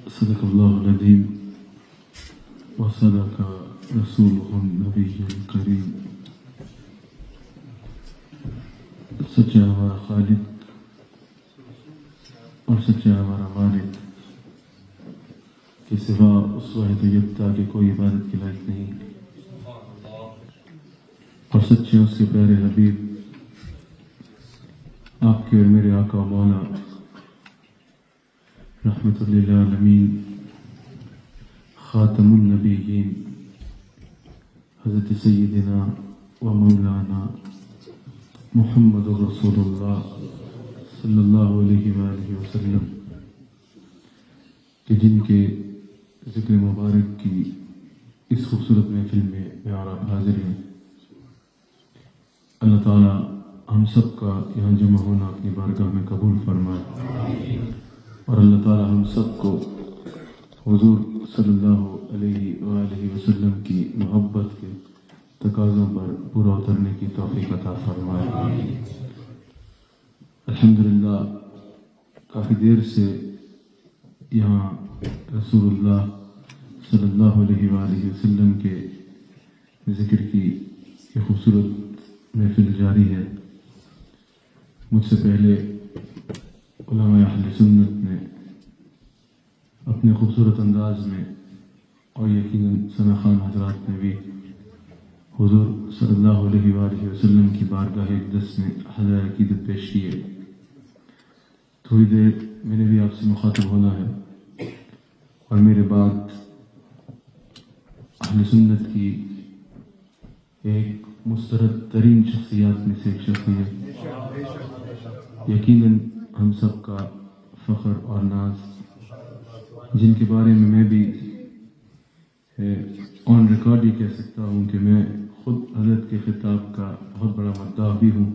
صدق اللہ العظیم وصدق رسولہ النبی الکریم۔ سچا ہمارا خالق اور سچا ہمارا مالک کے سوا اس واحد یکتا کے کوئی عبادت کے لائق نہیں، اور سچے اس کے پیارے حبیب آپ کے اور میرے آقا و مولا رحمت للعالمین خاتم النبیین حضرت سیدنا و مولانا محمد رسول اللہ صلی اللہ علیہ وآلہ وسلم کہ جن کے ذکر مبارک کی اس خوبصورت محفل میں آپ حاضر ہیں، اللہ تعالیٰ ہم سب کا یہاں جمع ہونا اپنی بارگاہ میں قبول فرمائے، اور اللہ تعالیٰ ہم سب کو حضور صلی اللہ علیہ وآلہ وسلم کی محبت کے تقاضوں پر پورا اترنے کی توفیق عطا فرمائے۔ الحمدللہ کافی دیر سے یہاں رسول اللہ صلی اللہ علیہ وآلہ وسلم کے ذکر کی یہ خوبصورت محفل جاری ہے۔ مجھ سے پہلے علماء اہل سنت نے اپنے خوبصورت انداز میں اور یقیناً ثنا خان حضرات نے بھی حضور صلی اللہ علیہ وآلہ وسلم کی بارگاہ اقدس میں حضرہ عقیدت پیش کی ہے۔ تھوڑی دیر میں نے بھی آپ سے مخاطب ہونا ہے، اور میرے بعد اہل سنت کی ایک مسترد ترین شخصیات میں سے ایک شخصیت، یقیناً ہم سب کا فخر اور ناز، جن کے بارے میں بھی آن ریکارڈ یہ کہہ سکتا ہوں کہ میں خود حضرت کے خطاب کا بہت بڑا مداح بھی ہوں،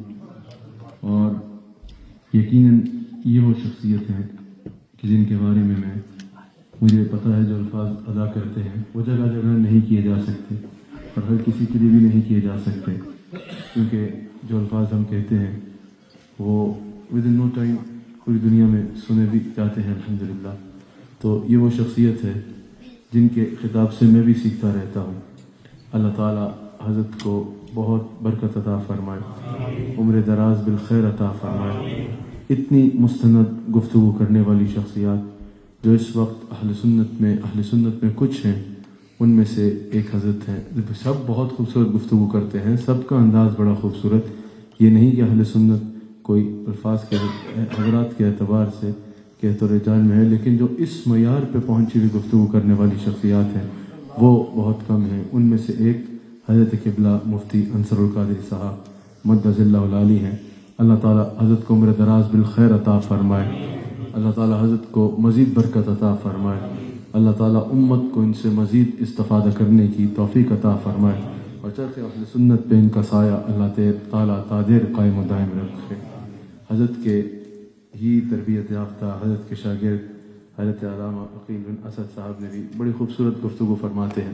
اور یقیناً یہ وہ شخصیت ہیں کہ جن کے بارے میں مجھے پتہ ہے جو الفاظ ادا کرتے ہیں وہ جگہ جگہ نہیں کیے جا سکتے، اور ہر کسی کے لیے بھی نہیں کیے جا سکتے، کیونکہ جو الفاظ ہم کہتے ہیں وہ ود ان نو ٹائم پوری دنیا میں سنے بھی جاتے ہیں الحمدللہ۔ تو یہ وہ شخصیت ہے جن کے خطاب سے میں بھی سیکھتا رہتا ہوں۔ اللہ تعالیٰ حضرت کو بہت برکت عطا فرمائے، عمر دراز بالخیر عطا فرمائے۔ اتنی مستند گفتگو کرنے والی شخصیات جو اس وقت اہل سنت میں کچھ ہیں، ان میں سے ایک حضرت ہیں۔ سب بہت خوبصورت گفتگو کرتے ہیں، سب کا انداز بڑا خوبصورت، یہ نہیں کہ اہل سنت کوئی الفاظ کے حضرات کے اعتبار سے کہتے رجال میں ہے، لیکن جو اس معیار پہ پہنچی ہوئی گفتگو کرنے والی شخصیات ہیں وہ بہت کم ہیں۔ ان میں سے ایک حضرت قبلہ مفتی انصر القادری صاحب مدظ اللہ العالی ہیں۔ اللہ تعالیٰ حضرت کو عمر دراز بالخیر عطا فرمائے، اللہ تعالیٰ حضرت کو مزید برکت عطا فرمائے، اللہ تعالیٰ امت کو ان سے مزید استفادہ کرنے کی توفیق عطا فرمائے، اور چرخ اہل سنت پہ ان کا سایہ اللہ تعالیٰ تا دیر قائم و دائم رکھے۔ حضرت کے ہی تربیت یافتہ حضرت کے شاگرد حضرت علامہ عقیل بن اسد صاحب نے بھی بڑی خوبصورت گفتگو فرماتے ہیں،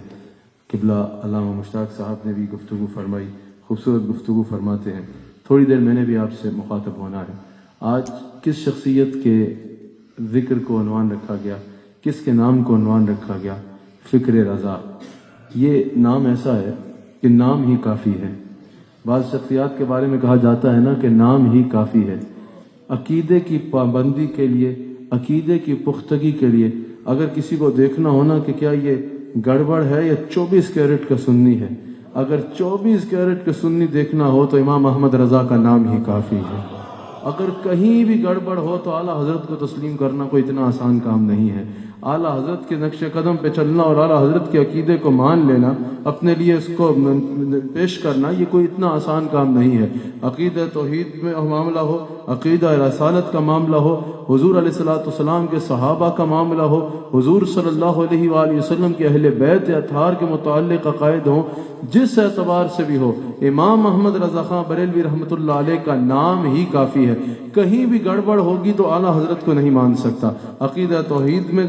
قبلہ علامہ مشتاق صاحب نے بھی گفتگو فرمائی، خوبصورت گفتگو فرماتے ہیں۔ تھوڑی دیر میں نے بھی آپ سے مخاطب ہونا ہے۔ آج کس شخصیت کے ذکر کو عنوان رکھا گیا، کس کے نام کو عنوان رکھا گیا؟ فکر رضا۔ یہ نام ایسا ہے کہ نام ہی کافی ہے۔ بعض شخصیات کے بارے میں کہا جاتا ہے نا کہ نام ہی کافی ہے۔ عقیدے کی پابندی کے لیے، عقیدے کی پختگی کے لیے اگر کسی کو دیکھنا ہونا کہ کیا یہ گڑبڑ ہے یا 24 کیرٹ کا سنی ہے، اگر 24 کیرٹ کا سنی دیکھنا ہو تو امام احمد رضا کا نام ہی کافی ہے۔ اگر کہیں بھی گڑبڑ ہو تو اعلیٰ حضرت کو تسلیم کرنا کوئی اتنا آسان کام نہیں ہے۔ اعلیٰ حضرت کے نقش قدم پہ چلنا اور اعلیٰ حضرت کے عقیدے کو مان لینا، اپنے لیے اس کو پیش کرنا، یہ کوئی اتنا آسان کام نہیں ہے۔ عقیدہ توحید میں معاملہ ہو، عقیدہ رسالت کا معاملہ ہو، حضور علیہ الصلوۃ والسلام کے صحابہ کا معاملہ ہو، حضور صلی اللہ علیہ وآلہ وسلم کے اہل بیت اطہار کے متعلق عقائد ہوں، جس اعتبار سے بھی ہو، امام احمد رضا خان بریلوی رحمۃ اللہ علیہ کا نام ہی کافی ہے۔ کہیں بھی گڑبڑ ہوگی تو اعلیٰ حضرت کو نہیں مان سکتا۔ عقیدہ توحید میں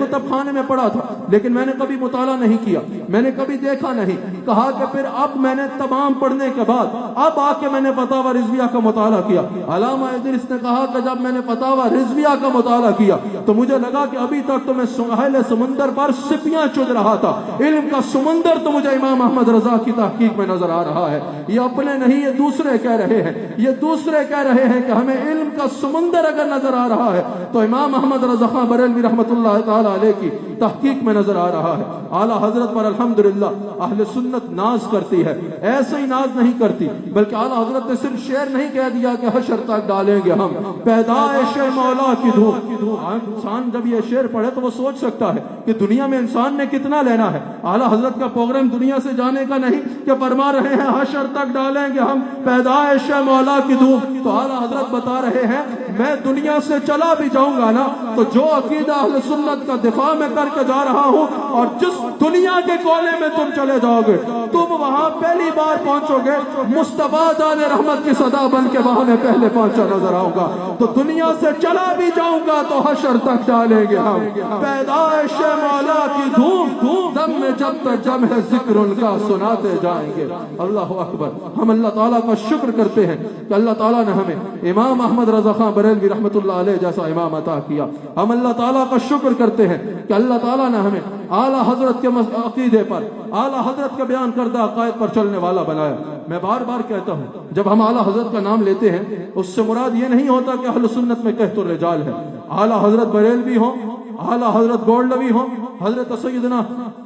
کتب خانے میں پڑھا تھا لیکن میں نے کبھی مطالعہ نہیں کیا, میں نے کبھی دیکھا نہیں. کہا کہ پھر اب میں نے تمام پڑھنے کے بعد اب آ کے میں نے فتاوی رضویہ کا مطالعہ کیا. علامہ ادریس نے کہا کہ جب میں نے فتاوی رضویہ کا مطالعہ کیا تو مجھے لگا کہ ابھی تک تو میں ساحل سمندر پر سپیاں چگ رہا تھا, علم کا سمندر تو مجھے امام احمد رضا کی تحقیق میں نظر آ رہا ہے. یہ اپنے نہیں, یہ دوسرے کہہ رہے ہیں, یہ دوسرے کہہ رہے ہیں کہ ہمیں علم کا سمندر اگر نظر آ رہا ہے تو امام احمد رضا خان بریلوی رحمۃ اللہ تعالی علیہ کی تحقیق میں نظر آ رہا ہے. اعلیٰ حضرت پر الحمدللہ اہل سنت ناز کرتی ہے, ایسے ہی ناز نہیں کرتی بلکہ اعلیٰ حضرت نے صرف شعر نہیں کہہ دیا کہ حشر تک ڈالیں گے ہم پیدائش مولا کی دھوم. انسان جب یہ شعر پڑھے تو وہ سوچ سکتا ہے کہ دنیا میں انسان نے کتنا لینا ہے. اعلیٰ حضرت کا پروگرام دنیا سے جانے کا نہیں کہ فرما رہے ہیں حشر تک ڈالیں گے ہم پیدائش مولا کی دھوم. تو اعلیٰ حضرت بتا رہے ہیں میں دنیا سے چلا بھی جاؤں گا نا تو جو عقیدہ اہل سنت کا دفاع میں کر کے جا رہا ہوں, اور جس دنیا کے کونے میں تم چلے جاؤ گے تم وہاں پہلی بار پہنچو گے, مصطفیٰ جان رحمت کی صدا بن کے وہاں میں پہلے پہنچا نظر آؤں گا. تو دنیا سے چلا بھی جاؤں گا تو حشر تک ڈالیں گے ہم پیدائش مولا کی دھوم. دم میں جب تک جم ہے ذکر ان کا سناتے جائیں گے. اللہ اکبر. ہم اللہ تعالیٰ کا شکر کرتے ہیں کہ اللہ تعالیٰ نے ہمیں امام احمد رضا خان بریلوی رحمۃ اللہ علیہ جیسا امام عطا کیا. ہم اللہ تعالیٰ کا شکر کرتے ہیں کہ اللہ تعالیٰ نے ہمیں اعلیٰ حضرت کے عقیدے پر, اعلیٰ حضرت کے بیان کردہ عقائد پر چلنے والا بنایا. میں بار بار کہتا ہوں جب ہم اعلیٰ حضرت کا نام لیتے ہیں اس سے مراد یہ نہیں ہوتا کہ اہل سنت میں کہت الرجال ہے. اعلیٰ حضرت بریلوی ہوں, اعلیٰ حضرت گولڈوی ہوں, حضرت سیدنا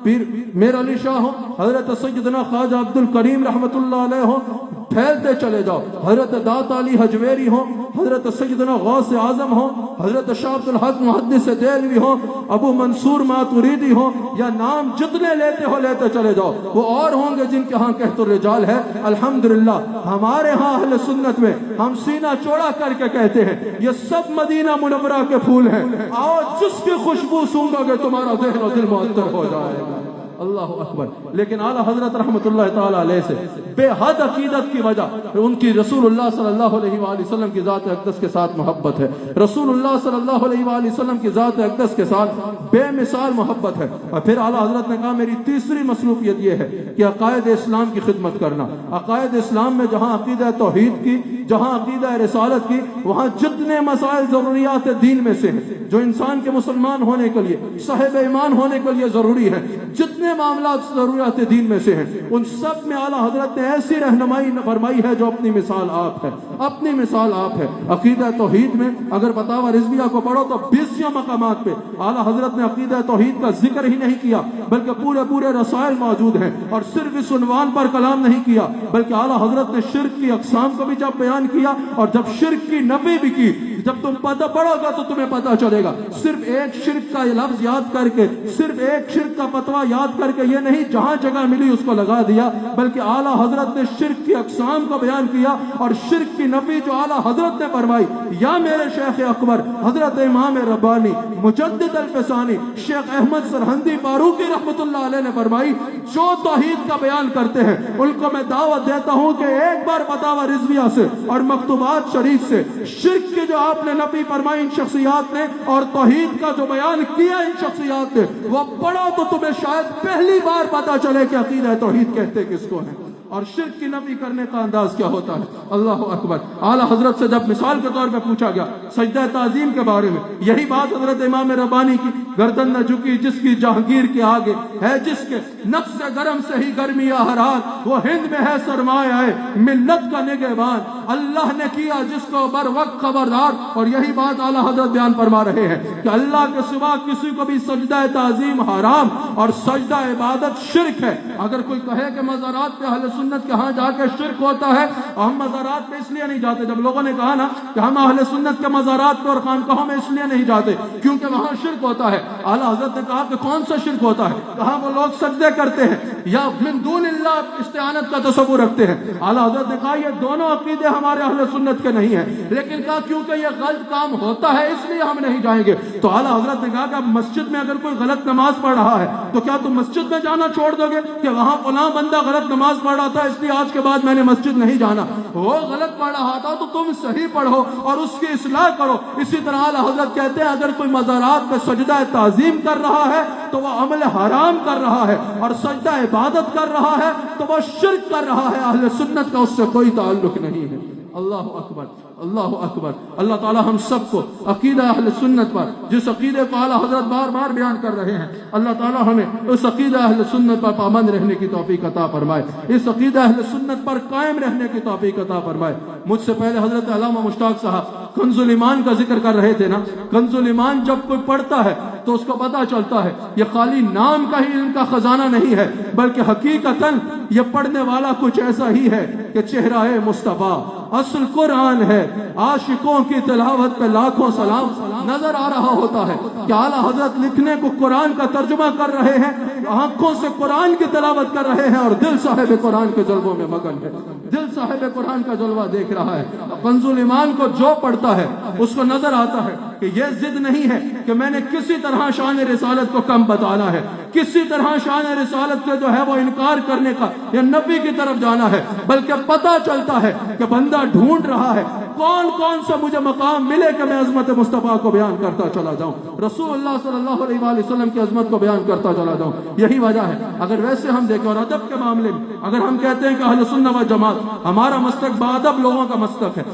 پیر میر علی شاہ ہوں, حضرت سیدنا خواجہ عبد الکریم رحمۃ اللہ علیہ ہوں, پھیلتے چلے جاؤ. حضرت دات علی حجویری ہوں, حضرت سیدنا غوث اعظم ہوں, حضرت شاہ عبد الحق محدث دہلوی ہوں, ابو منصور ماتوریدی ہوں, یا نام جتنے لیتے ہو لیتے چلے جاؤ, وہ اور ہوں گے جن کے ہاں کہت الرجال ہے. الحمدللہ ہمارے ہاں اہل سنت میں ہم سینہ چوڑا کر کے کہتے ہیں یہ سب مدینہ منورہ کے پھول ہیں, آؤ جس کی خوشبو سونگو گے تمہارا ذہن و دل معطر ہو جائے گا. اللہ اکبر. لیکن اعلیٰ حضرت رحمۃ اللہ تعالی علیہ سے بے حد عقیدت کی وجہ ان کی رسول اللہ صلی اللہ علیہ وآلہ وسلم کی ذات اقدس کے ساتھ محبت ہے. رسول اللہ صلی اللہ علیہ وآلہ وسلم کی ذات اقدس کے ساتھ بے مثال محبت ہے. اور پھر اعلیٰ حضرت نے کہا میری تیسری مصروفیت یہ ہے کہ عقائد اسلام کی خدمت کرنا. عقائد اسلام میں جہاں عقیدہ توحید کی, جہاں عقیدہ رسالت کی, وہاں جتنے مسائل ضروریات دین میں سے ہیں جو انسان کے مسلمان ہونے کے لیے, صاحب ایمان ہونے کے لیے ضروری ہیں, جتنے معاملات ضروریات دین میں سے ہیں, ان سب میں اعلیٰ حضرت نے ایسی رہنمائی فرمائی ہے جو اپنی مثال آپ ہے, اپنی مثال آپ ہے. عقیدہ توحید میں اگر فتاوی رضویہ کو پڑھو تو 20 مقامات پہ اعلیٰ حضرت نے عقیدہ توحید کا ذکر ہی نہیں کیا بلکہ پورے رسائل موجود ہیں. اور صرف اس عنوان پر کلام نہیں کیا بلکہ اعلیٰ حضرت نے شرک کی اقسام کو بھی جب بیان کیا اور جب شرک کی نفی بھی کی. جب تم پتہ پڑھو گا تو تمہیں پتہ چلے گا. صرف ایک شرک کا لفظ یاد کر کے, صرف ایک شرک کا فتویٰ یاد کر کے یہ نہیں جہاں جگہ ملی اس کو لگا دیا, بلکہ اعلیٰ حضرت نے شرک کی اقسام کو بیان کیا اور شرک کی نفی جو اعلیٰ حضرت نے فرمائی. یا میرے شیخ اکبر حضرت امام ربانی مجدد الفسانی شیخ احمد سرہندی فاروقی رحمۃ اللہ علیہ نے فرمائی, جو توحید کا بیان کرتے ہیں ان کو میں دعوت دیتا ہوں کہ ایک بار فتاوی رضویہ سے اور مکتوبات شریف سے شرک کی جو آپ نے نفی فرمائی ان شخصیات نے اور توحید کا جو بیان کیا ان شخصیات نے وہ پڑھو تو تمہیں شاید پہلی بار پتا چلے کہ عقیدہ توحید کہتے کس کو ہیں اور شرک کی نفی کرنے کا انداز کیا ہوتا ہے. اللہ اکبر. اعلیٰ حضرت سے جب مثال کے طور پہ پوچھا گیا سجدہ تعظیم کے بارے میں, یہی بات حضرت امام ربانی کی, گردن نہ جھکی جس کی جہانگیر کے آگے ہے جس کے نفس گرم سے ہی گرمی حرارت, وہ ہند میں ہے سرمایہ ہے ملت کا نگہبان, اللہ نے کیا جس کو بر وقت خبردار. اور یہی بات اعلیٰ حضرت بیان فرما رہے ہیں کہ اللہ کے سوا کسی کو بھی سجدہ تعظیم حرام اور سجدہ عبادت شرک ہے. اگر کوئی کہے کہ مزارات پہ اہل سنت کے ہاں جا کے شرک ہوتا ہے, ہم مزارات پہ اس لیے نہیں جاتے. جب لوگوں نے کہا نا کہ ہم اہل سنت کے مزارات پہ اور خانقاہوں میں اس لیے نہیں جاتے کیونکہ وہاں شرک ہوتا ہے, اعلیٰ حضرت نے کہا کہ کون سا شرک ہوتا ہے, کہاں وہ لوگ سجدے کرتے ہیں یا من دون اللہ استعانت کا تصور رکھتے ہیں. اعلیٰ حضرت نے کہا یہ دونوں عقیدے ہمارے اہل سنت کے نہیں ہیں, لیکن کہا کیونکہ یہ غلط کام ہوتا ہے اس لیے ہم نہیں جائیں گے. تو اعلیٰ حضرت نے کہا کہ مسجد میں اگر کوئی غلط نماز پڑھ رہا ہے تو کیا تم مسجد میں جانا چھوڑ دو گے کہ وہاں فلاں بندہ غلط نماز پڑھ رہا تھا اس لیے آج کے بعد میں نے مسجد نہیں جانا. وہ غلط پڑھ رہا تھا تو تم صحیح پڑھو اور اس کی اصلاح کرو. اسی طرح اعلیٰ حضرت کہتے ہیں اگر کوئی مزارات پہ سجدہ تعظیم کر رہا ہے تو وہ عمل حرام کر رہا ہے، اور سجدہ عبادت کر رہا ہے تو وہ شرک کر رہا ہے۔ اہل سنت کا اس سے کوئی تعلق نہیں ہے۔ اللہ اکبر، اللہ اکبر۔ اللہ تعالی ہم سب کو عقیدہ اہل سنت پر، جس عقیدے کو اعلیٰ حضرت بار بار بیان کر رہے ہیں، اللہ تعالی ہمیں اس عقیدہ اہل سنت پر پابند رہنے کی توفیق عطا فرمائے، اس عقیدہ اہل سنت پر قائم رہنے کی توفیق عطا فرمائے۔ مجھ سے پہلے حضرت علامہ مشتاق صاحب کنز الایمان کا ذکر کر رہے تھے نا۔ کنز الایمان جب کوئی پڑھتا ہے تو اس کو پتا چلتا ہے یہ خالی نام کا ہی علم کا خزانہ نہیں ہے، بلکہ حقیقتاً یہ پڑھنے والا کچھ ایسا ہی ہے کہ چہرہ مصطفیٰ اصل قرآن ہے۔ عاشقوں کی تلاوت پہ لاکھوں سلام نظر آ رہا ہوتا ہے کہ اعلیٰ حضرت لکھنے کو قرآن کا ترجمہ کر رہے ہیں، آنکھوں سے قرآن کی تلاوت کر رہے ہیں، اور دل صاحب قرآن کے جلووں میں مگن ہے، دل صاحب قرآن کا جلوہ دیکھ رہا ہے۔ کنز الایمان کو جو پڑھتا ہے اس کو نظر آتا ہے کہ یہ ضد نہیں ہے کہ میں نے کسی طرح شان رسالت کو کم بتانا ہے، کسی طرح شان رسالت کے جو ہے وہ انکار کرنے کا یا نبی کی طرف جانا ہے، بلکہ پتہ چلتا ہے کہ بندہ ڈھونڈ رہا ہے کون کون سا مجھے مقام ملے کہ میں عظمت مصطفیٰ کو بیان کرتا چلا جاؤں، رسول اللہ صلی اللہ علیہ وآلہ وسلم کی عظمت کو بیان کرتا چلا جاؤں۔ یہی وجہ ہے اگر ویسے ہم دیکھیں، اور ادب کے معاملے میں اگر ہم کہتے ہیں کہ اہل سنت و جماعت ہمارا مسلک باادب لوگوں کا مسلک ہے،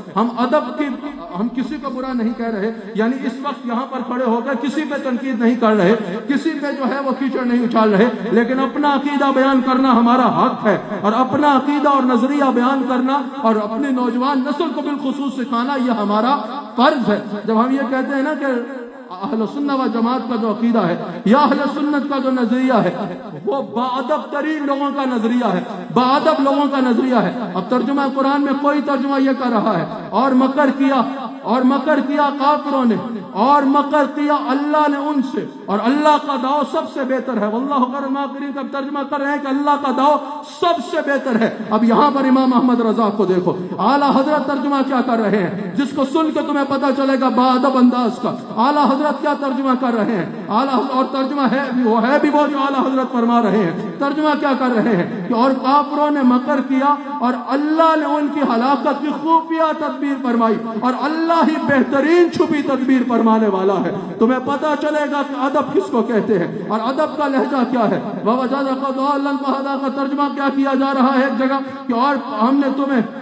ہم کسی کو برا نہیں کہہ رہے، یعنی اس وقت یہاں پر کھڑے ہو کر کسی پہ تنقید نہیں کر رہے، کسی پہ جو ہے وہ کیچڑ نہیں اچھال رہے، لیکن اپنا عقیدہ بیان کرنا ہمارا حق ہے، اور اپنا عقیدہ اور نظریہ بیان کرنا اور اپنی نوجوان نسل کو بالخصوص سکھانا یہ ہمارا فرض ہے۔ جب ہم یہ کہتے ہیں نا کہ اہل سنت و جماعت کا جو عقیدہ ہے یا اہل سنت کا جو نظریہ ہے وہ باادب ترین لوگوں کا نظریہ ہے، باادب لوگوں کا نظریہ ہے۔ اب ترجمہ قرآن میں کوئی ترجمہ یہ کر رہا ہے اور مکر کیا کافروں نے، اور مکر کیا اللہ نے ان سے، اور اللہ کا داؤ سب سے بہتر ہے۔ واللہ خیر الماکرین کا ترجمہ کر رہے ہیں کہ اللہ کا داؤ سب سے بہتر ہے۔ اب یہاں پر امام احمد رضا کو دیکھو، اعلیٰ حضرت ترجمہ کیا کر رہے ہیں، جس کو سن کے تمہیں پتہ چلے گا باادب انداز کا اعلیٰ حضرت کیا ترجمہ کر رہے ہیں۔ اور ترجمہ ہے بھی وہ جو اعلیٰ حضرت فرما رہے ہیں۔ ترجمہ کیا کر رہے ہیں کہ اور کافروں نے مکر کیا اور اللہ نے ان کی ہلاکت کی خفیہ تدبیر فرمائی، اور اللہ ہی بہترین چھپی تدبیر فرمانے والا ہے۔ تمہیں پتہ چلے گا کہ ادب کس کو کہتے ہیں اور ادب کا لہجہ کیا ہے۔ وَوَجَدَكَ ضَالًّا فَهَدَىٰ کا ترجمہ کیا کیا جا رہا ہے ایک جگہ کہ اور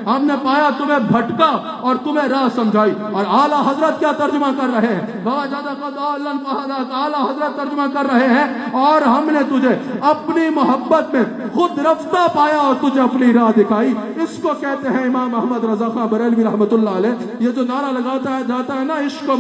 ہم نے پایا تمہیں بھٹکا اور تمہیں راہ سمجھائی، اور اعلیٰ حضرت کیا ترجمہ کر رہے ہیں، وَوَجَدَكَ ضَالًّا فَهَدَىٰ اعلیٰ حضرت ترجمہ کر رہے ہیں اور ہم نے تجھے اپنی محبت میں خود رفتہ پایا اور تجھے اپنی راہ دکھائی۔ اس کو کہتے ہیں امام احمد رضا خان بریلوی رحمۃ اللہ علیہ، یہ جو نعرہ لگاتا ہے جاتا ہے نا عشق و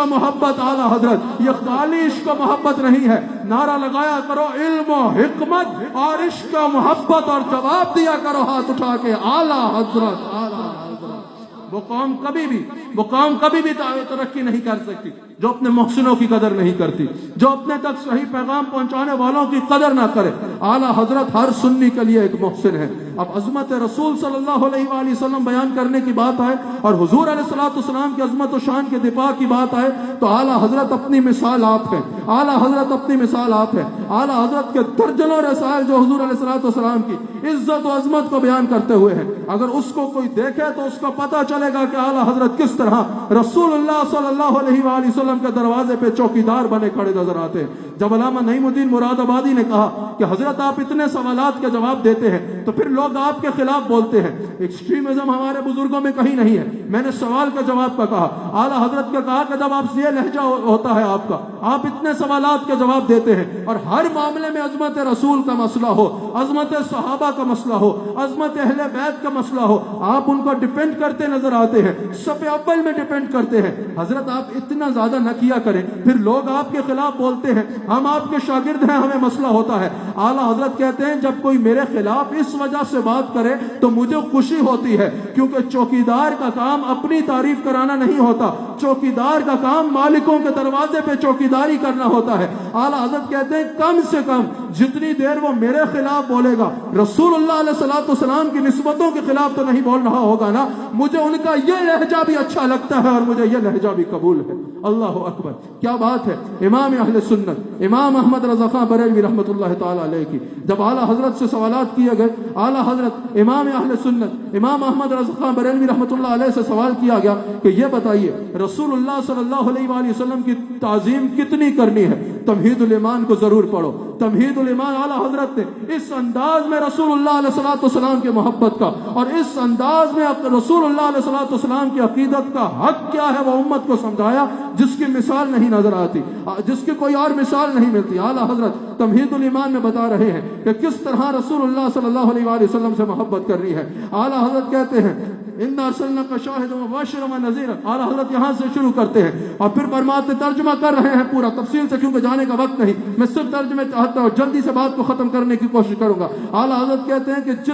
محبت اعلیٰ حضرت، یہ خالی عشق و محبت نہیں ہے، نعرہ لگایا کرو علم و حکمت اور عشق و محبت، اور جواب دیا کرو ہاتھ اٹھا کے اعلیٰ حضرت اعلیٰ حضرت۔ وہ قوم کبھی بھی ترقی نہیں کر سکتی جو اپنے محسنوں کی قدر نہیں کرتی، جو اپنے تک صحیح پیغام پہنچانے والوں کی قدر نہ کرے۔ اعلیٰ حضرت ہر سنی کے لیے ایک محسن ہے۔ اب عظمت رسول صلی اللہ علیہ وآلہ وسلم بیان کرنے کی بات آئے اور حضور علیہ السلام کی عظمت و شان کے دفاع کی بات آئے تو اعلیٰ حضرت اپنی مثال آپ ہیں، اعلیٰ حضرت اپنی مثال آپ ہیں۔ اعلیٰ حضرت کے درجنوں رسائل جو حضور علیہ السلام کی عزت و عظمت کو بیان کرتے ہوئے ہیں، اگر اس کو کوئی دیکھے تو اس کو پتہ چلے گا کہ اعلیٰ حضرت کس طرح رسول اللہ صلی اللہ علیہ وآلہ وسلم کے دروازے پہ چوکیدار بنے کھڑے نظر آتے ہیں۔ جب علامہ نعیم الدین مراد آبادی نے کہا کہ حضرت آپ اتنے سوالات کے جواب دیتے ہیں تو پھر لوگ آپ کے خلاف بولتے ہیں، ایکسٹریمزم ہمارے بزرگوں میں کہیں نہیں ہے۔ میں نے سوال کا جواب کا کہا، اعلیٰ حضرت کا کہا کہ جب آپ یہ لہجہ ہوتا ہے آپ کا، آپ اتنے سوالات کے جواب دیتے ہیں اور ہر معاملے میں عظمت رسول کا مسئلہ ہو، عظمت صحابہ کا مسئلہ ہو، عظمت اہل بیت کا مسئلہ ہو، آپ ان کو ڈیفینڈ کرتے نظر آتے ہیں، صف اول میں ڈیفینڈ کرتے ہیں۔ حضرت آپ اتنا زیادہ نہ کیا کریں، پھر لوگ آپ کے خلاف بولتے ہیں، ہم آپ کے شاگرد ہیں، ہمیں مسئلہ ہوتا ہے۔ اعلیٰ حضرت کہتے ہیں جب کوئی میرے خلاف اس وجہ سے بات کرے تو مجھے خوشی ہوتی ہے، کیونکہ چوکیدار کا کام اپنی تعریف کرانا نہیں ہوتا، چوکیدار کا کام مالکوں کے دروازے پہ چوکیداری کرنا ہوتا ہے۔ اعلیٰ حضرت کہتے ہیں کم سے کم جتنی دیر وہ میرے خلاف بولے گا رسول اللہ علیہ السلام کی نسبتوں کے خلاف تو نہیں بول رہا ہوگا نا، مجھے ان کا یہ لہجہ بھی اچھا لگتا ہے اور مجھے یہ لہجہ بھی قبول ہے۔ اللہ اکبر، کیا بات ہے۔ امام اہل سنت امام احمد رضا خان بریلوی رحمۃ اللہ تعالی علیہ کی جب اعلیٰ حضرت سے سوالات کیے گئے، اعلیٰ حضرت امام اہل سنت امام احمد رضا خان بریلوی رحمۃ اللہ علیہ سے سوال کیا گیا کہ یہ بتائیے رسول اللہ صلی اللہ علیہ وآلہ وسلم کی تعظیم کتنی کرنی ہے؟ تمہید الایمان کو ضرور پڑھو. تمہید الایمان اعلیٰ حضرت نے اس انداز میں رسول اللہ علیہ السلام کی محبت کا اور اس انداز میں رسول اللہ علیہ السلام کی عقیدت کا حق کیا ہے وہ امت کو سمجھایا جس کی مثال نہیں نظر آتی، جس کی کوئی اور مثال نہیں ملتی. اعلیٰ حضرت تمہید الایمان میں بتا رہے ہیں کہ کس طرح رسول اللہ صلی اللہ علیہ وآلہ وسلم سے محبت کرنی ہے. اعلیٰ حضرت کہتے ہیں اِنَّا أَرْسَلْنَاكَ شَاهِدًا وَمُبَشِّرًا وَنَذِيرًا. اعلیٰ حضرت یہاں سے شروع کرتے ہیں اور پھر فرماتے ترجمہ کر رہے ہیں پورا تفصیل سے کیونکہ جانے کا وقت نہیں، میں صرف ترجمے چاہتا ہوں، جلدی سے بات کو ختم کرنے کی کوشش کروں گا. اعلیٰ حضرت کہتے ہیں کہ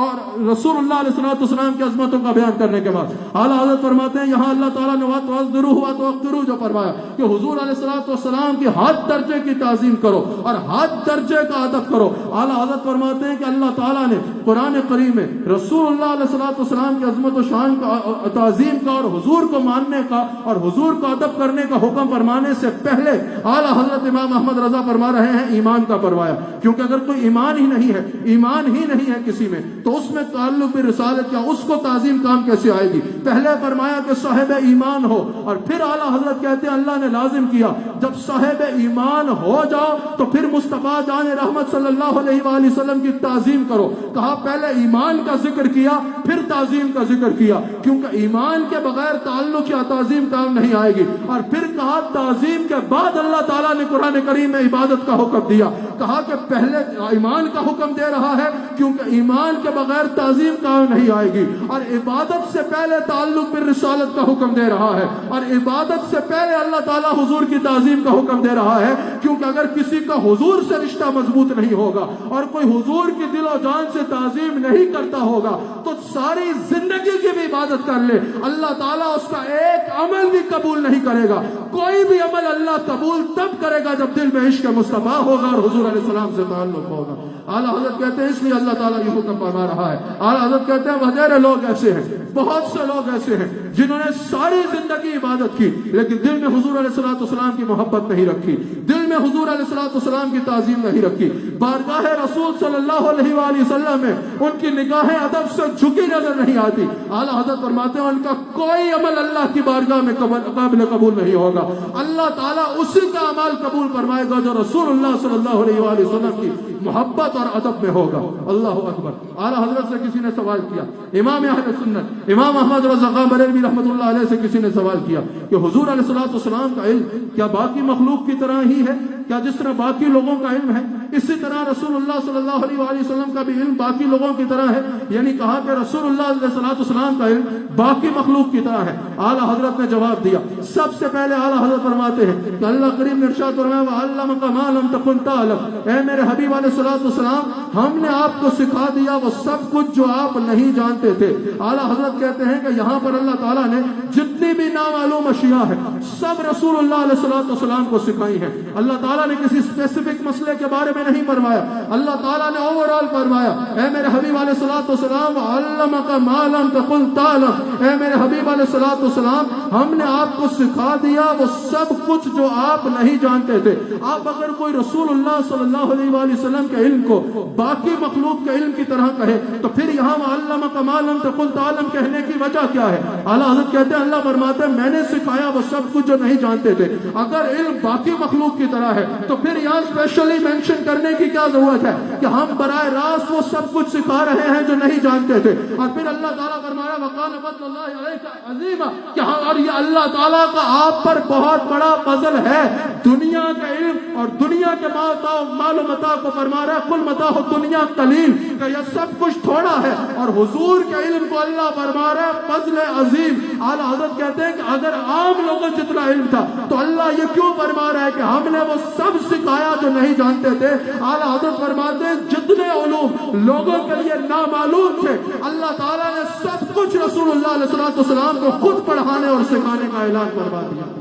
اور رسول اللہ علیہ السلام کی عظمتوں کا بیان کرنے کے بعد اعلیٰ حضرت فرماتے ہیں یہاں اللہ تعالیٰ نے وَتُعَذِّرُوهُ وَتُوَقِّرُوهُ جو فرمایا کہ حضور علیہ السلام کی حد درجے کی تعظیم کرو اور حد درجے کا ادب کرو. اعلیٰ حضرت فرماتے ہیں کہ اللہ تعالیٰ نے قرآن کریم میں رسول اللہ علیہ السلام کی عظمت و شان کا تعظیم کا اور حضور کو ماننے کا اور حضور کو ادب کرنے کا حکم فرمانے سے پہلے اعلیٰ حضرت امام احمد رضا فرما رہے ہیں ایمان کا فرمایا، کیونکہ اگر کوئی ایمان ہی نہیں ہے کسی میں تو اس میں تعلق برسالت کیا، اس کو تعظیم کام کیسے آئے گی؟ پہلے فرمایا کہ صاحب ایمان ہو اور پھر اعلیٰ حضرت کہتے ہیں اللہ نے لازم کیا جب صاحب ایمان ہو جاؤ تو پھر مصطفیٰ جان رحمت صلی اللہ علیہ وآلہ وسلم کی تعظیم کرو. کہا پہلے ایمان کا ذکر کیا پھر تعظیم کا ذکر کیا کیونکہ ایمان کے بغیر تعلق یا تعظیم کام نہیں آئے گی. اور پھر کہا تعظیم کے بعد اللہ تعالیٰ نے قرآن کریم میں عبادت کا حکم دیا. کہا کہ پہلے ایمان کا حکم دے رہا ہے کیونکہ ایمان کے بغیر تعظیم کام نہیں آئے گی، اور عبادت سے پہلے تعلق بالرسالت کا حکم دے رہا ہے، اور عبادت سے پہلے اللہ تعالیٰ حضور کی تعظیم کا حکم دے رہا ہے. کیونکہ اگر کسی کا حضور سے رشتہ مضبوط نہیں ہوگا اور کوئی حضور کی دل و جان سے تعظیم نہیں کرتا ہوگا تو ساری زندگی کی بھی عبادت کر لے اللہ تعالیٰ اس کا ایک عمل بھی قبول نہیں کرے گا. کوئی بھی عمل اللہ قبول تب کرے گا جب دل میں عشق مصطفیٰ ہوگا اور حضور علیہ السلام سے تعلق ہوگا. اعلیٰ حضرت کہتے ہیں اس لیے اللہ تعالیٰ یہ حکم فرما رہا ہے. اعلیٰ حضرت کہتے ہیں وغیرہ لوگ ایسے ہیں، بہت سے لوگ ایسے ہیں جنہوں نے ساری زندگی عبادت کی لیکن دل میں حضور علیہ السلام کی محبت نہیں رکھی، دل میں حضور علیہ السلام کی تعظیم نہیں رکھی. بارگاہ رسول صلی اللہ علیہ وآلہ وسلم میں ان کی نگاہیں ادب سے جھکی نظر نہیں آتی. اعلیٰ حضرت فرماتے ہیں ان کا کوئی عمل اللہ کی بارگاہ میں قابل قبول نہیں ہوگا. اللہ تعالیٰ اسی کا عمل قبول فرمائے گا جو رسول اللہ صلی اللہ علیہ وآلہ وسلم کی محبت اور ادب میں ہوگا. اللہ اکبر. اعلیٰ حضرت سے کسی نے سوال کیا، امام اہل سنت امام احمد رضا خان بریلوی رحمۃ اللہ علیہ سے کسی نے سوال کیا کہ حضور علیہ السلام کا علم کیا باقی مخلوق کی طرح ہی ہے؟ کیا جس طرح باقی لوگوں کا علم ہے اسی طرح رسول اللہ صلی اللہ علیہ وآلہ وسلم کا بھی علم باقی لوگوں کی طرح ہے؟ یعنی کہا کہ رسول اللہ علیہ السلام کا علم باقی مخلوق کی طرح ہے. اعلیٰ حضرت نے جواب دیا. سب سے پہلے اعلیٰ حضرت فرماتے ہیں کہ اللہ کریم نے ارشاد فرمایا وَعَلَّمَكَ مَا لَمْ تَكُنْ تَعْلَمْ، اے میرے حبیب علیہ السلام ہم نے آپ کو سکھا دیا وہ سب کچھ جو آپ نہیں جانتے تھے. اعلیٰ حضرت کہتے ہیں کہ یہاں پر اللہ تعالیٰ نے جتنی بھی نامعلوم اشیاء ہے سب رسول اللہ علیہ السلام کو سکھائی ہیں. اللہ تعالیٰ نے کسی اسپیسیفک مسئلے کے بارے میں نہیں فرمایا، اللہ تعالیٰ نے اوور آل فرمایا اے میرے حبیب علیہ السلام وَعَلَّمَكَ مَا لَمْ تَكُنْ تَعْلَمْ، اے میرے حبیب علیہ السلام ہم نے آپ کو سکھا دیا وہ سب کچھ جو آپ نہیں جانتے تھے. آپ اگر کوئی رسول اللہ صلی اللہ علیہ وآلہ وسلم کے علم کو باقی مخلوق کے علم کی طرح کہے تو پھر یہاں وَعَلَّمَكَ مَا لَمْ تَكُنْ تَعْلَمْ کہنے کی وجہ کیا ہے؟ اعلیٰ حضرت کہتے ہیں اللہ فرماتے ہیں میں نے سکھایا وہ سب کچھ جو نہیں جانتے تھے. اگر علم باقی مخلوق کی طرح ہے تو پھر یہاں اسپیشلی مینشن کرنے کی کیا ضرورت ہے کہ ہم براہ راست وہ سب کچھ سکھا رہے ہیں جو نہیں جانتے تھے. اور پھر اللہ تعالیٰ فرمایا وَقَالَ فَضْلُ اللَّهِ عَلَيْكَ عَظِيمًا کہ ہاں اور یہ اللہ تعالیٰ کا آپ پر بہت بڑا فضل ہے. دنیا کا علم اور دنیا کے مال و متاع کو فرما رہا ہے قُلْ مَتَاعُ الدُّنْيَا قَلِيلٌ کہ یہ سب کچھ تھوڑا ہے، اور حضور کے علم کو اللہ فرما رہا ہے فضل عظیم. اعلیٰ حضرت کہتے ہیں کہ اگر عام لوگوں جتنا علم تھا تو اللہ یہ کیوں فرما رہا ہے کہ ہم نے وہ سب سکھایا جو نہیں جانتے تھے. اعلیٰ حضرت فرماتے ہیں جتنے علوم لوگوں کے لیے نامعلوم تھے اللہ تعالیٰ نے سب کچھ رسول اللہ علیہ السلام کو خود پڑھانے اور سکھانے کا اعلان فرما دیا.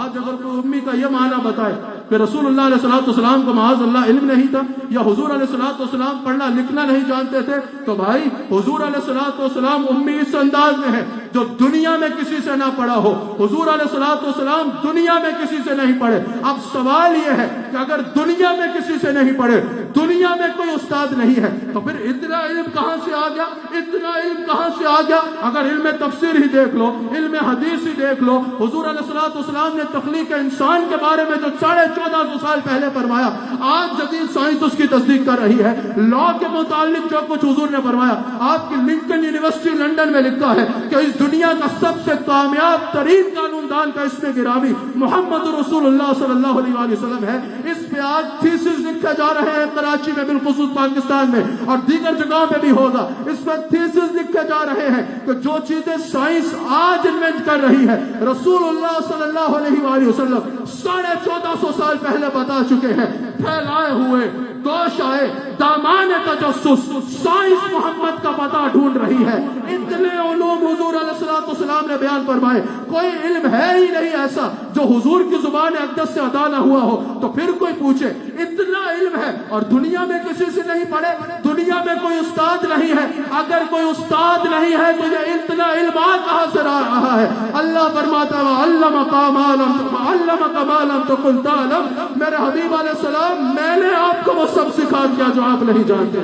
آج اگر کوئی امی کا یہ معنی بتائے کہ رسول اللہ علیہ السلام کو معاذ اللہ علم نہیں تھا یا حضور علیہ السلام پڑھنا لکھنا نہیں جانتے تھے تو بھائی حضور علیہ السلام امی اس انداز میں ہے جو دنیا میں کسی سے نہ پڑھا ہو. حضور علیہ السلام دنیا میں کسی سے نہیں پڑھے. اب سوال یہ ہے کہ اگر دنیا میں کسی سے نہیں پڑھے, دنیا میں کوئی استاد نہیں ہے, تو پھر اتنا علم کہاں سے آ گیا؟ اتنا علم کہاں سے آ گیا؟ اگر علم تفسیر ہی دیکھ لو, علم حدیث ہی دیکھ لو, حضور علیہ السلام نے تخلیق انسان کے بارے میں جو 1450 سال پہلے فرمایا, آج جدید سائنس اس کی تصدیق کر رہی ہے. لا کے متعلق جو کچھ حضور نے فرمایا, آپ کی لنکن یونیورسٹی لندن میں لکھا ہے کہ اس دنیا کا سب سے کامیاب ترین قانون دان کا اسم گرامی محمد رسول اللہ صلی اللہ علیہ وآلہ وسلم ہے. اس پہ آج تھیسس لکھے جا رہے ہیں کراچی میں, بالخصوص پاکستان میں اور دیگر جگہوں پہ بھی ہوگا. اس پہ تھیسس لکھے جا رہے ہیں کہ جو چیزیں سائنس آج انوینٹ کر رہی ہے, رسول اللہ صلی اللہ علیہ وآلہ وسلم 1450 سال پہلے بتا چکے ہیں. پھیلائے ہوئے دوش آئے دامان تجسس, سائنس محمد کا پتہ ڈھونڈ رہی ہے. اتنے علوم حضور علیہ السلام نے بیان فرمائے, کوئی علم ہے ہی نہیں ایسا جو حضور کی زبان اقدس سے ادا نہ ہوا ہو. تو پھر کوئی پوچھے اتنا علم ہے اور دنیا میں کسی سے نہیں پڑھے, دنیا میں کوئی استاد نہیں ہے. اگر کوئی استاد نہیں ہے تو یہ اتنا علم کہاں سے آ رہا ہے؟ اللہ فرماتا ہے علمک ما لم تکن تعلم. میرے حبیب علیہ السلام, میں نے آپ کو وہ سب سکھا دیا جو آپ نہیں جانتے.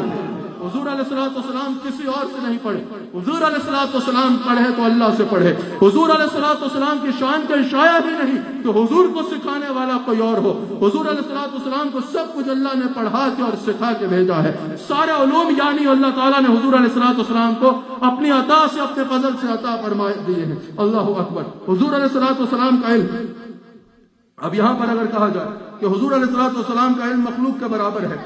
حضور علیہ السلام کسی اور سے نہیں پڑھے. حضور علیہ السلام پڑھے تو اللہ سے پڑھے. حضور علیہ السلام کی شان کا شاید ہی نہیں کہ حضور کو سکھانے والا کوئی اور ہو. حضور علیہ السلام کو سب کچھ اللہ نے پڑھا کے اور سکھا کے بھیجا ہے. سارے علوم یعنی اللہ تعالیٰ نے حضور علیہ السلام کو اپنی عطا سے, اپنے فضل سے عطا فرما دیے ہیں. اللہ اکبر. حضور علیہ السلام کا علم, اب یہاں پر اگر کہا جائے کہ حضور علیہ السلام کا علم مخلوق کے برابر ہے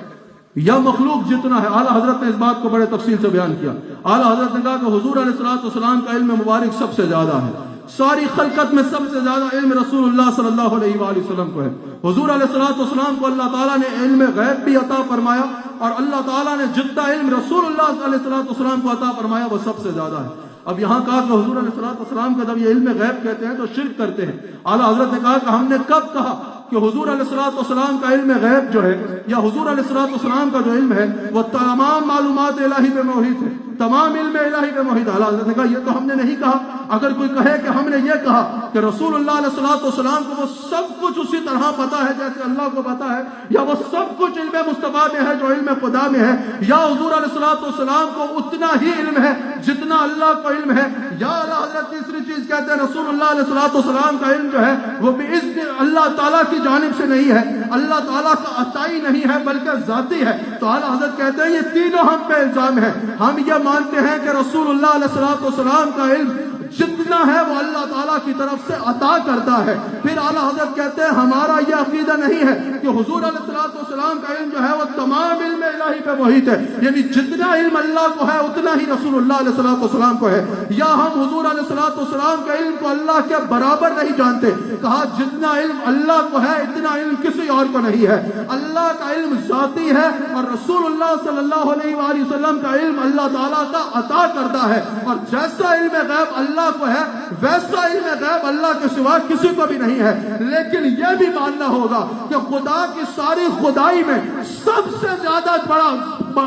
یا مخلوق جتنا ہے, اعلیٰ حضرت نے اس بات کو بڑے تفصیل سے بیان کیا. اعلیٰ حضرت نے کہا کہ حضور علیہ السلام کا علم مبارک سب سے زیادہ ہے. ساری خلقت میں سب سے زیادہ علم رسول اللہ صلی اللہ علیہ وآلہ وسلم کو ہے. حضور علیہ السلام کو اللہ تعالیٰ نے علم غیب بھی عطا فرمایا, اور اللہ تعالیٰ نے جتنا علم رسول اللہ علیہ السلام کو عطا فرمایا وہ سب سے زیادہ ہے. اب یہاں کہا کہ حضور علیہ السلام کا جب یہ علم غیب کہتے ہیں تو شرک کرتے ہیں. اعلیٰ حضرت نے کہا کہ ہم نے کب کہا کہ حضور علیہ السلام کا علم غیب جو ہے یا حضور علیہ السلام کا جو علم ہے وہ تمام معلومات الہی پہ محیط ہے, تمام علم الہی پہ محیط ہے. حضرت نے کہا یہ تو ہم نے نہیں کہا. اگر کوئی کہے کہ ہم نے یہ کہا کہ رسول اللہ علیہ السلام کو وہ سب کچھ اسی طرح پتا ہے جیسے اللہ کو پتا ہے, یا وہ سب کچھ علم مصطفیٰ میں ہے جو علم خدا میں ہے, یا حضور علیہ السلام کو اتنا ہی علم ہے جتنا اللہ کو علم ہے, یا اعلیٰ حضرت تیسری چیز کہتے ہیں رسول اللہ علیہ السلام کا علم جو ہے وہ باذن اللہ تعالیٰ کی جانب سے نہیں ہے, اللہ تعالیٰ کا عطائی نہیں ہے بلکہ ذاتی ہے. تو اعلیٰ حضرت کہتے ہیں یہ تینوں ہم پہ الزام ہے. ہم یہ مانتے ہیں کہ رسول اللہ علیہ السلام کا علم جتنا ہے وہ اللہ تعالیٰ کی طرف سے عطا کرتا ہے. پھر اعلیٰ حضرت کہتے ہیں ہمارا یہ عقیدہ نہیں ہے کہ حضور علیہ السلام کا علم جو ہے وہ تمام علم الہی پہ محیط ہے, یعنی جتنا علم اللہ کو ہے اتنا ہی رسول اللہ علیہ السلام کو ہے, یا ہم حضور علیہ السلام کے علم کو اللہ کے برابر نہیں جانتے. کہا جتنا علم اللہ کو ہے اتنا علم کسی اور کو نہیں ہے. اللہ کا علم ذاتی ہے اور رسول اللہ صلی اللہ علیہ وآلہ وسلم کا علم اللہ تعالیٰ کا عطا کرتا ہے. اور جیسا علم غیب اللہ کو ہے ویسا علم غیب اللہ کے سوا کسی کو بھی نہیں ہے. لیکن یہ بھی ماننا ہوگا کہ خدا کی ساری خدائی میں سب سے زیادہ بڑا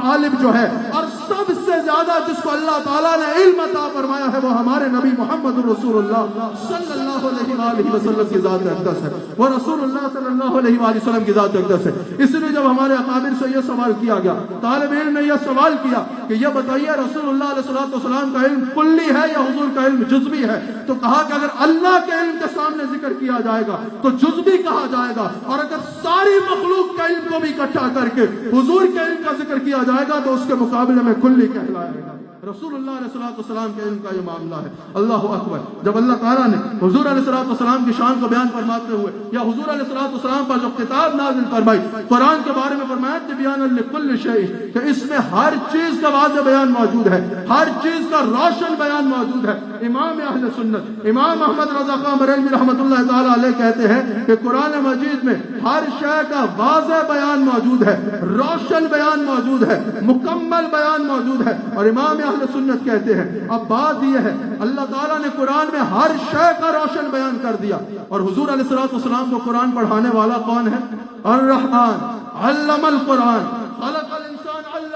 عالم جو ہے اور سب سے زیادہ جس کو اللہ تعالیٰ نے علم عطا فرمایا ہے وہ ہمارے نبی محمد رسول اللہ صلی اللہ علیہ وآلہ وسلم کی ذات اقدس ہے. وہ رسول اللہ صلی اللہ علیہ وآلہ وسلم کی ذات اقدس ہے. اس لیے جب ہمارے اکابر سے یہ سوال کیا گیا, طالب علم نے یہ سوال کیا کہ یہ بتائیے رسول اللہ علیہ السلام کا علم کلی ہے یا حضور کا علم جزوی ہے, تو کہا کہ اگر اللہ کے علم کے سامنے ذکر کیا جائے گا تو جزوی کہا جائے گا, اور اگر ساری مخلوق کا علم کو بھی اکٹھا کر کے حضور کے علم کا ذکر کیا جائے گا تو اس کے مقابلے میں کلی کہلائے گا. رسول اللہ علیہ السلام کے علم کا یہ معاملہ ہے. اللہ اکبر. جب اللہ تعالیٰ نے حضور علیہ السلام کی شان کو بیان فرماتے ہوئے یا حضور علیہ السلام پر جو کتاب نازل فرمائی قرآن کے بارے میں فرمایا تبیانا لکل شیء, کہ اس میں ہر چیز کا واضح بیان موجود ہے, ہر چیز کا روشن بیان موجود ہے. امام اہل سنت امام احمد رضا خان بریلوی رحمۃ اللہ تعالیٰ علیہ کہتے ہیں کہ قرآن مجید میں ہر شے کا واضح بیان موجود ہے, روشن بیان موجود ہے, مکمل بیان موجود ہے. اور امام اہل سنت کہتے ہیں اب بات یہ ہے اللہ تعالیٰ نے قرآن میں ہر شے کا روشن بیان کر دیا, اور حضور علیہ السلام کو قرآن پڑھانے والا کون ہے؟ الرحمن علم القرآن خلق الانسان